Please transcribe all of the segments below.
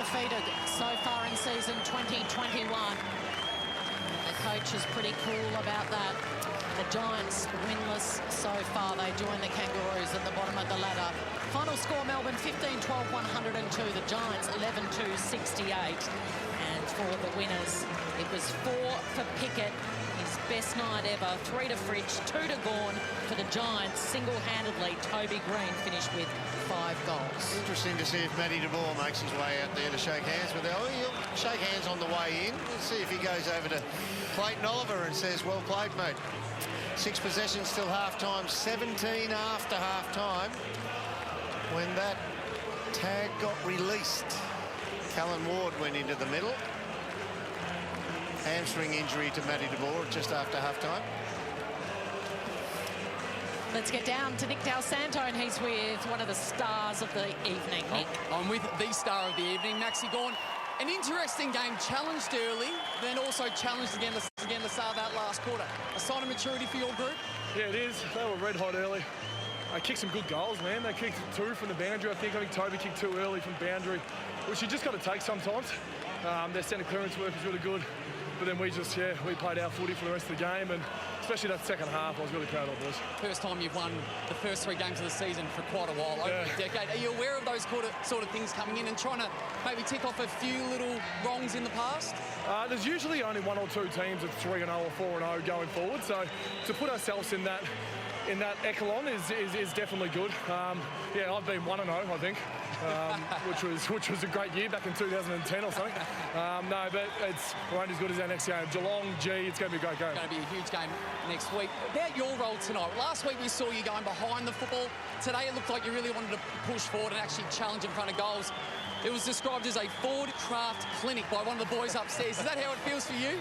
undefeated so far in season 2021. The coach is pretty cool about that. The Giants winless so far. They join the Kangaroos at the bottom of the ladder. Final score, Melbourne 15-12, 102. The Giants 11-2, 68. And for the winners, it was 4 for Pickett. His best night ever. 3 to Fritsch, 2 to Gawn. For the Giants, single-handedly, Toby Green finished with 5 goals. Interesting to see if Matty de Boer makes his way out there to shake hands with Ellie. He'll shake hands on the way in. Let's see if he goes over to Clayton Oliver and says, well played, mate. 6 possessions till half-time, 17 after half-time when that tag got released. Callan Ward went into the middle. Hamstring injury to Matty de Boer just after half-time. Let's get down to Nick Dal Santo, and he's with one of the stars of the evening. Nick. I'm with the star of the evening, Maxi Gawn. An interesting game, challenged early, then also challenged again the start of that last quarter. A sign of maturity for your group? Yeah, it is. They were red hot early. They kicked some good goals, man. They kicked 2 from the boundary. I think Toby kicked 2 early from boundary, which you just got to take sometimes. Their centre clearance work was really good. But then we played our footy for the rest of the game, and especially that second half, I was really proud of us. First time you've won the first 3 games of the season for quite a while, over a decade. Are you aware of those sort of things coming in and trying to maybe tick off a few little wrongs in the past? There's usually only 1 or 2 teams at 3-0 or 4-0 going forward, so to put ourselves in that echelon is definitely good. Yeah, I've been 1-0, I think. Which was a great year back in 2010 or something. No, but we won't as good as our next game. Geelong, it's going to be a great game. It's going to be a huge game next week. About your role tonight. Last week we saw you going behind the football. Today it looked like you really wanted to push forward and actually challenge in front of goals. It was described as a Ford craft clinic by one of the boys upstairs. Is that how it feels for you?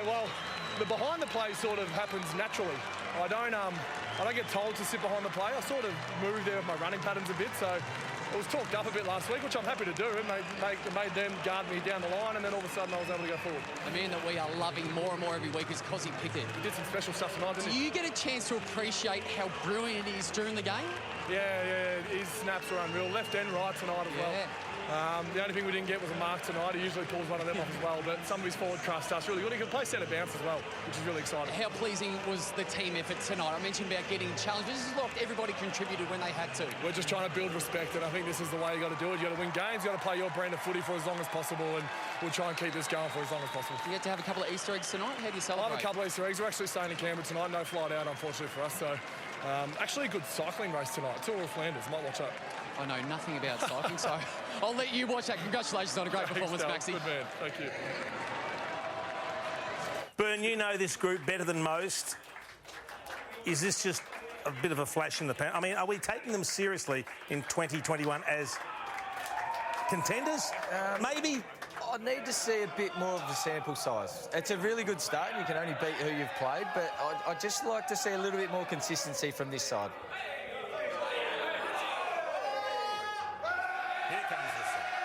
Well, the behind the play sort of happens naturally. I don't get told to sit behind the play. I sort of move there with my running patterns a bit, so it was talked up a bit last week, which I'm happy to do. It made them guard me down the line, and then all of a sudden I was able to go forward. The man that we are loving more and more every week is Cozzy Pickett. He did some special stuff tonight, didn't he? Do you get a chance to appreciate how brilliant he is during the game? Yeah, his snaps are unreal. Left and right tonight as well. The only thing we didn't get was a mark tonight. He usually pulls one of them off as well, but some of his forward craft stuff's really good. He can play centre bounce as well, which is really exciting. How pleasing was the team effort tonight? I mentioned about getting challenges. This is like everybody contributed when they had to. We're just trying to build respect, and I think this is the way you got to do it. You got to win games, you got to play your brand of footy for as long as possible, and we'll try and keep this going for as long as possible. You get to have a couple of Easter eggs tonight. How do you celebrate? I have a couple of Easter eggs. We're actually staying in Canberra tonight. No flight out, unfortunately for us. So, actually a good cycling race tonight. Tour of Flanders. Might watch that. I know nothing about cycling, so I'll let you watch that. Congratulations on a great performance, Maxi. Good man. Thank you. Bern, you know this group better than most. Is this just a bit of a flash in the pan? I mean, are we taking them seriously in 2021 as contenders? Maybe? I need to see a bit more of the sample size. It's a really good start, and you can only beat who you've played, but I'd just like to see a little bit more consistency from this side. Here comes the side.